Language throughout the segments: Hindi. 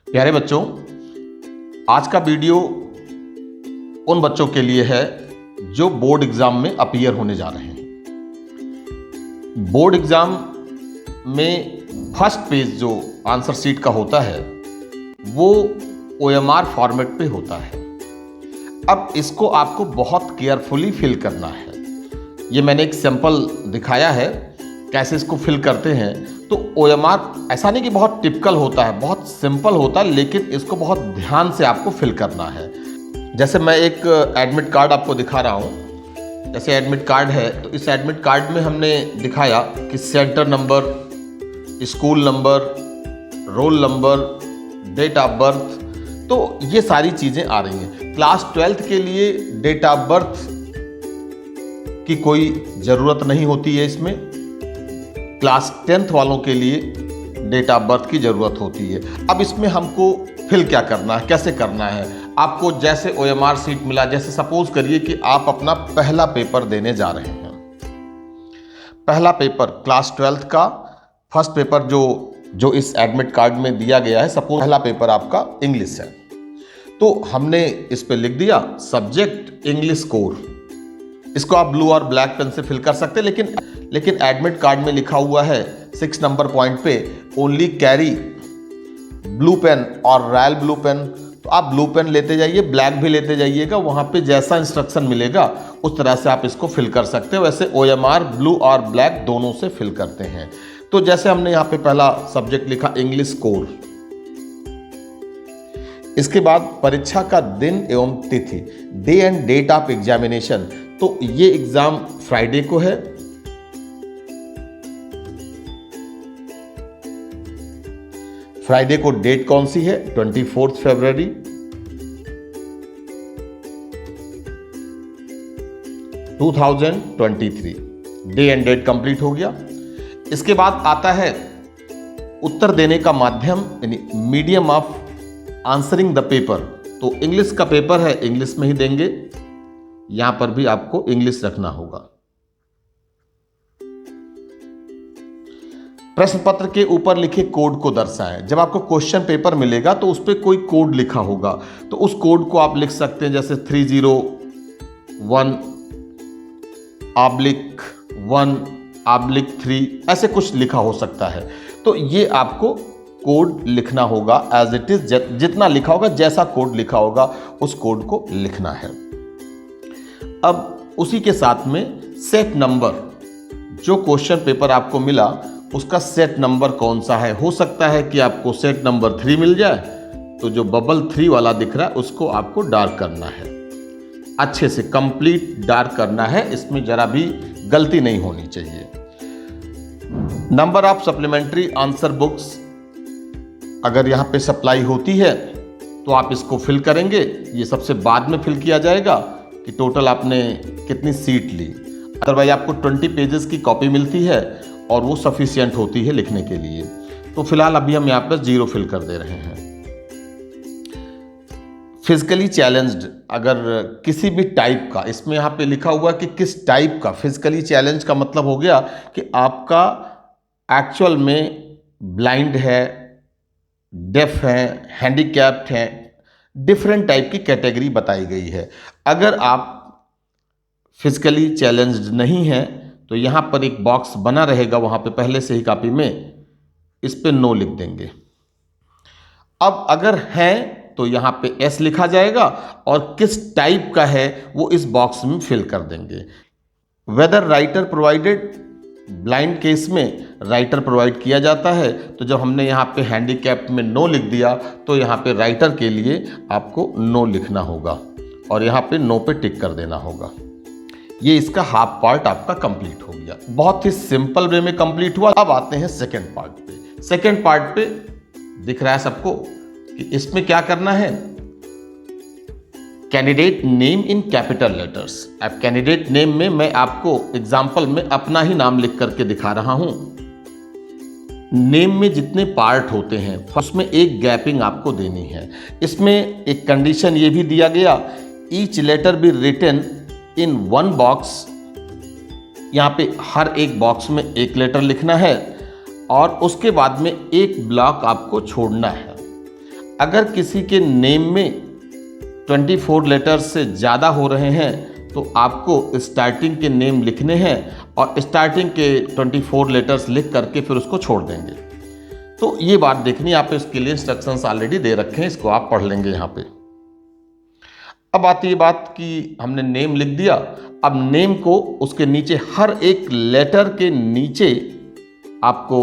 प्यारे बच्चों, आज का वीडियो उन बच्चों के लिए है जो बोर्ड एग्जाम में अपीयर होने जा रहे हैं। बोर्ड एग्जाम में फर्स्ट पेज जो आंसर शीट का होता है वो OMR फॉर्मेट पे होता है। अब इसको आपको बहुत केयरफुली फिल करना है। ये मैंने एक सैंपल दिखाया है कैसे इसको फिल करते हैं। तो OMR ऐसा नहीं कि बहुत टिपिकल होता है, बहुत सिंपल होता है, लेकिन इसको बहुत ध्यान से आपको फिल करना है। जैसे मैं एक एडमिट कार्ड आपको दिखा रहा हूँ। जैसे एडमिट कार्ड है तो इस एडमिट कार्ड में हमने दिखाया कि centre number, school number, roll number, date of birth, तो ये सारी चीज़ें आ रही हैं। क्लास 12th के लिए डेट ऑफ बर्थ की कोई ज़रूरत नहीं होती है इसमें। क्लास 10th वालों के लिए डेट ऑफ बर्थ की ज़रूरत होती है। अब इसमें हमको फिल क्या करना है, कैसे करना है। आपको जैसे OMR सीट मिला, जैसे सपोज करिए कि आप अपना पहला पेपर देने जा रहे हैं। पहला पेपर क्लास 12th का फर्स्ट पेपर जो इस एडमिट कार्ड में दिया गया है, सपोज पहला पेपर आपका इंग्लिश है, तो हमने इस पे लिख दिया सब्जेक्ट इंग्लिश कोर। इसको आप ब्लू और ब्लैक पेन से फिल कर सकते हैं, लेकिन एडमिट कार्ड में लिखा हुआ है 6 नंबर पॉइंट पे ओनली कैरी ब्लू पेन और रॉयल ब्लू पेन। तो आप ब्लू पेन लेते जाइए, ब्लैक भी लेते जाइएगा, वहाँ पे जैसा इंस्ट्रक्शन मिलेगा उस तरह से आप इसको फिल कर सकते हो। वैसे OMR ब्लू और ब्लैक दोनों से फिल करते हैं। तो जैसे हमने यहाँ पे पहला सब्जेक्ट लिखा इंग्लिश कोर। इसके बाद परीक्षा का दिन एवं तिथि, day and date of examination. तो ये एग्जाम फ्राइडे को है। फ्राइडे को डेट कौन सी है? 24 फरवरी। डे एंड डेट कंप्लीट हो गया। इसके बाद आता है उत्तर देने का माध्यम, यानी medium of answering the paper. तो इंग्लिश का पेपर है, इंग्लिश में ही देंगे। यहां पर भी आपको इंग्लिश रखना होगा। प्रश्न पत्र के ऊपर लिखे कोड को दर्शाएं। जब आपको क्वेश्चन पेपर मिलेगा तो उस पर कोई कोड लिखा होगा, तो उस कोड को आप लिख सकते हैं, जैसे 301/1/3 ऐसे कुछ लिखा हो सकता है। तो ये आपको कोड लिखना होगा एज इट इज। जितना लिखा होगा, जैसा कोड लिखा होगा उस कोड को लिखना है। अब उसी के साथ में सेट नंबर, जो क्वेश्चन पेपर आपको मिला उसका सेट नंबर कौन सा है। हो सकता है कि आपको सेट नंबर 3 मिल जाए, तो जो बबल 3 वाला दिख रहा है उसको आपको डार्क करना है, अच्छे से कंप्लीट डार्क करना है। इसमें जरा भी गलती नहीं होनी चाहिए। Number of supplementary answer books, अगर यहाँ पे सप्लाई होती है तो आप इसको फिल करेंगे। ये सबसे बाद में फिल किया जाएगा कि टोटल आपने कितनी सीट ली। अदरवाइज आपको 20 पेजेस की कॉपी मिलती है और वो सफिशिएंट होती है लिखने के लिए। तो फिलहाल अभी हम यहाँ पर 0 फिल कर दे रहे हैं। फिजिकली चैलेंज्ड, अगर किसी भी टाइप का, इसमें यहाँ पे लिखा हुआ कि किस टाइप का। फिजिकली चैलेंज का मतलब हो गया कि आपका एक्चुअल में ब्लाइंड है, डेफ है, हैंडीकैप्ड है, डिफरेंट टाइप की कैटेगरी बताई गई है। अगर आप फिजिकली चैलेंज्ड नहीं हैं तो यहाँ पर एक बॉक्स बना रहेगा, वहाँ पे पहले से ही कॉपी में इस पे नो लिख देंगे। अब अगर हैं तो यहाँ पे S लिखा जाएगा और किस टाइप का है वो इस बॉक्स में फिल कर देंगे। Whether writer provided, blind case में राइटर प्रोवाइड किया जाता है। तो जब हमने यहाँ पे हैंडीकैप में नो लिख दिया तो यहाँ पे राइटर के लिए आपको नो लिखना होगा और यहाँ पे नो पे टिक कर देना होगा। ये इसका हाफ पार्ट आपका कंप्लीट हो गया। बहुत ही सिंपल वे में कंप्लीट हुआ। अब आते हैं सेकंड पार्ट पे। सेकंड पार्ट पे दिख रहा है सबको कि इसमें क्या करना है। Candidate name in capital letters. अब कैंडिडेट नेम में मैं आपको एग्जांपल में अपना ही नाम लिख करके दिखा रहा हूं। नेम में जितने पार्ट होते हैं उसमें एक गैपिंग आपको देनी है। इसमें एक कंडीशन ये भी दिया गया, each letter be written in 1 box. यहाँ पे हर एक बॉक्स में एक लेटर लिखना है और उसके बाद में एक ब्लॉक आपको छोड़ना है। अगर किसी के नेम में 24 लेटर्स से ज़्यादा हो रहे हैं तो आपको स्टार्टिंग के नेम लिखने हैं और स्टार्टिंग के 24 लेटर्स लिख करके फिर उसको छोड़ देंगे। तो ये बात देखनी है, आप इसके लिए इंस्ट्रक्शंस ऑलरेडी दे रखे हैं, इसको आप पढ़ लेंगे यहाँ पे। अब आती है बात कि हमने नेम लिख दिया। अब नेम को उसके नीचे हर एक लेटर के नीचे आपको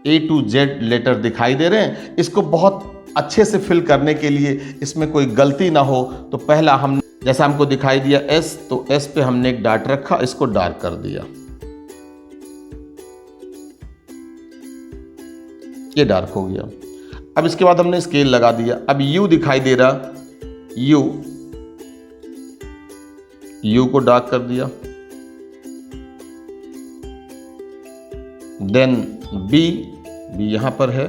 A to Z लेटर दिखाई दे रहे हैं। इसको बहुत अच्छे से फिल करने के लिए, इसमें कोई गलती ना हो, तो पहला हम जैसा हमको दिखाई दिया S, तो S पे हमने एक डॉट रखा, इसको डार्क कर दिया, ये डार्क हो गया। अब इसके बाद हमने स्केल लगा दिया। अब U दिखाई दे रहा, U को डार्क कर दिया। देन B यहां पर है,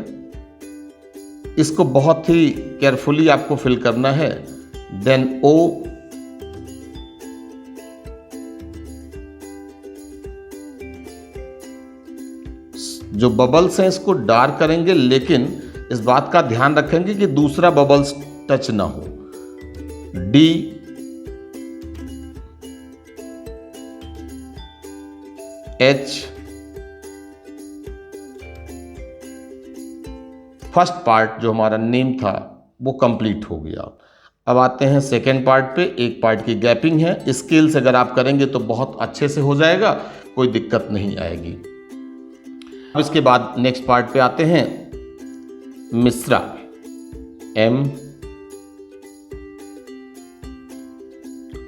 इसको बहुत ही केयरफुली आपको फिल करना है। देन O, जो बबल्स हैं इसको डार्क करेंगे, लेकिन इस बात का ध्यान रखेंगे कि दूसरा बबल्स टच ना हो। D, H, फर्स्ट पार्ट जो हमारा नेम था वो कंप्लीट हो गया। अब आते हैं सेकेंड पार्ट पे। एक पार्ट की गैपिंग है, स्केल से अगर आप करेंगे तो बहुत अच्छे से हो जाएगा, कोई दिक्कत नहीं आएगी। अब इसके बाद नेक्स्ट पार्ट पे आते हैं। Mishra, M,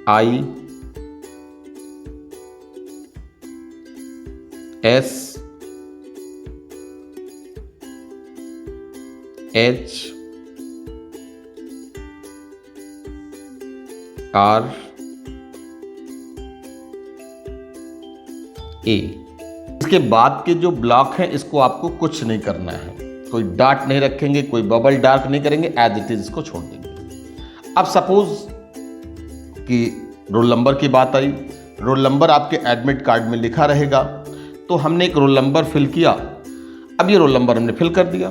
I, S, H, R, A। इसके बाद के जो ब्लॉक हैं इसको आपको कुछ नहीं करना है, कोई डॉट नहीं रखेंगे, कोई बबल डार्क नहीं करेंगे, एज इट इज इसको छोड़ देंगे। अब सपोज कि रोल नंबर की बात आई, रोल नंबर आपके एडमिट कार्ड में लिखा रहेगा, तो हमने एक रोल नंबर फिल किया। अब ये रोल नंबर हमने फिल कर दिया।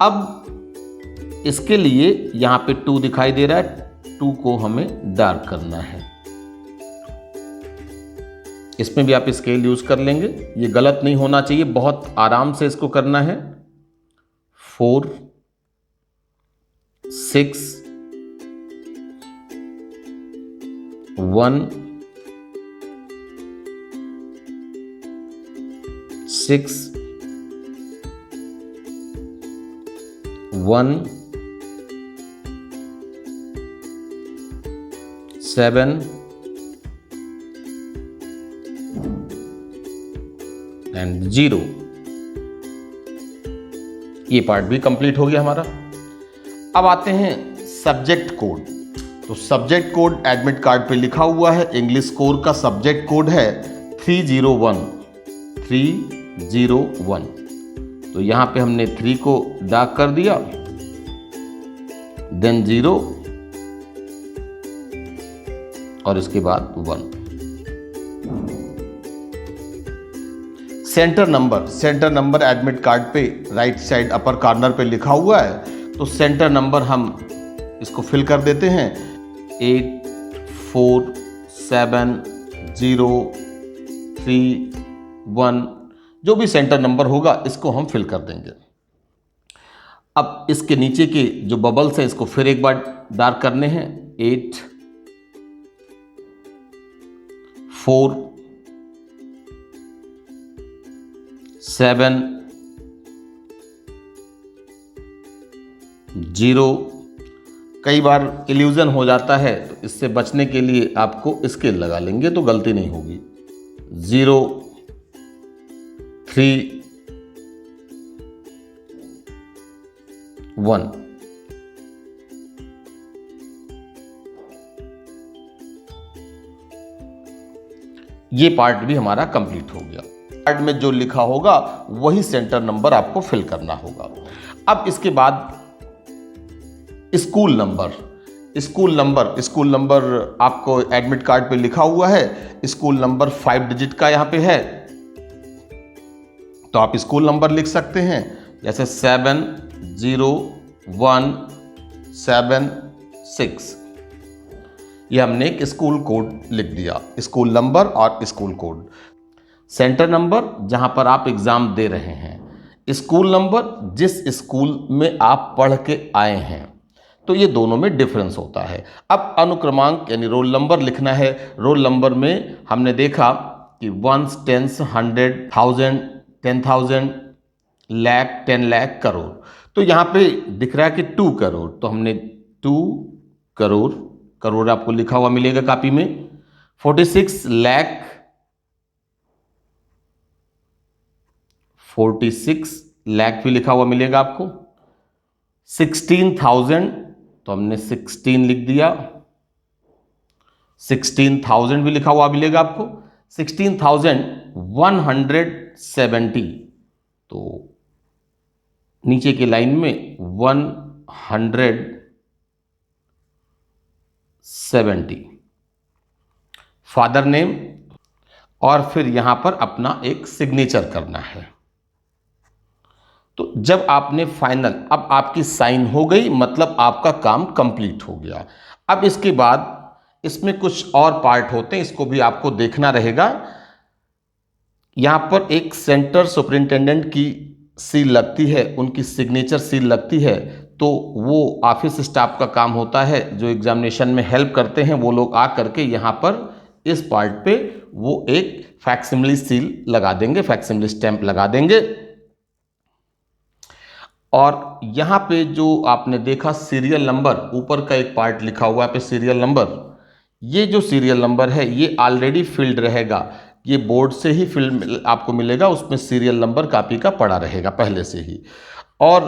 अब इसके लिए यहां पे 2 दिखाई दे रहा है, 2 को हमें डार्क करना है। इसमें भी आप स्केल यूज कर लेंगे, ये गलत नहीं होना चाहिए, बहुत आराम से इसको करना है। 4, 6, 1, 6, 1, 7 एंड 0। ये पार्ट भी कंप्लीट हो गया हमारा। अब आते हैं सब्जेक्ट कोड। तो सब्जेक्ट कोड एडमिट कार्ड पे लिखा हुआ है, इंग्लिश कोर का सब्जेक्ट कोड है 301। तो यहां पे हमने 3 को डार्क कर दिया, देन 0 और इसके बाद 1। सेंटर नंबर एडमिट कार्ड पे राइट साइड अपर कॉर्नर पे लिखा हुआ है, तो सेंटर नंबर हम इसको फिल कर देते हैं। 8, 4, 7, 0, 3, 1, जो भी सेंटर नंबर होगा इसको हम फिल कर देंगे। अब इसके नीचे के जो बबल्स हैं इसको फिर एक बार डार्क करने हैं। 8, 4, 7, 0। कई बार इल्यूजन हो जाता है, तो इससे बचने के लिए आपको स्केल लगा लेंगे तो गलती नहीं होगी। 0, 3, 1। ये पार्ट भी हमारा कंप्लीट हो गया। पार्ट में जो लिखा होगा वही सेंटर नंबर आपको फिल करना होगा। अब इसके बाद स्कूल नंबर आपको एडमिट कार्ड पे लिखा हुआ है। स्कूल नंबर 5 डिजिट का यहाँ पे है, तो आप स्कूल नंबर लिख सकते हैं, जैसे 7, 0, 176। ये हमने एक स्कूल कोड लिख दिया, स्कूल नंबर और स्कूल कोड। सेंटर नंबर जहां पर आप एग्ज़ाम दे रहे हैं, स्कूल नंबर जिस स्कूल में आप पढ़ के आए हैं। तो ये दोनों में डिफरेंस होता है। अब अनुक्रमांक यानी रोल नंबर लिखना है। रोल नंबर में हमने देखा कि 1s, 10s, 100, 1000, 10,000, लाख, 10 लाख, करोड़। तो यहाँ पे दिख रहा है कि 2 करोड़, तो हमने 2 करोड़, करोड़ आपको लिखा हुआ मिलेगा कॉपी में। 46 लाख, 46 लाख भी लिखा हुआ मिलेगा आपको। 16,000, तो हमने 16 लिख दिया। 16,000 भी लिखा हुआ मिलेगा आपको। 16,170, तो नीचे की लाइन में 170। फादर नेम और फिर यहां पर अपना एक सिग्नेचर करना है। तो जब आपने फाइनल, अब आपकी साइन हो गई, मतलब आपका काम कंप्लीट हो गया। अब इसके बाद इसमें कुछ और पार्ट होते हैं, इसको भी आपको देखना रहेगा। यहां पर एक सेंटर सुपरिंटेंडेंट की सील लगती है, उनकी सिग्नेचर सील लगती है। तो वो ऑफिस स्टाफ का काम होता है, जो एग्जामिनेशन में हेल्प करते हैं, वो लोग आ करके यहाँ पर इस पार्ट पे वो एक फैक्सिमिली सील लगा देंगे, फैक्सिमिली स्टैंप लगा देंगे। और यहाँ पे जो आपने देखा सीरियल नंबर, ऊपर का एक पार्ट लिखा हुआ है पे सीरियल नंबर, ये जो सीरियल नंबर है ये ऑलरेडी फिल्ड रहेगा, ये बोर्ड से ही फिल्ड आपको मिलेगा, उसमें सीरियल नंबर कॉपी का पड़ा रहेगा पहले से ही। और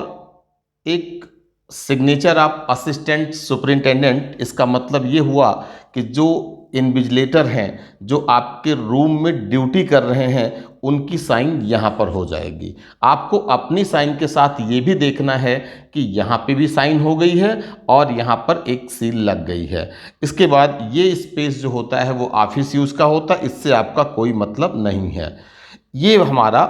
एक सिग्नेचर ऑफ असिस्टेंट सुपरिंटेंडेंट, इसका मतलब ये हुआ कि जो इन्विजिलेटर हैं, जो आपके रूम में ड्यूटी कर रहे हैं, उनकी साइन यहाँ पर हो जाएगी। आपको अपनी साइन के साथ ये भी देखना है कि यहाँ पे भी साइन हो गई है और यहाँ पर एक सील लग गई है। इसके बाद ये स्पेस जो होता है वो ऑफिस यूज़ का होता है, इससे आपका कोई मतलब नहीं है। ये हमारा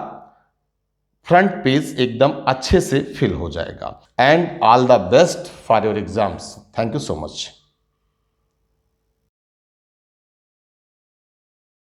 फ्रंट पेज एकदम अच्छे से फिल हो जाएगा। And all the best for your exams. Thank you so much.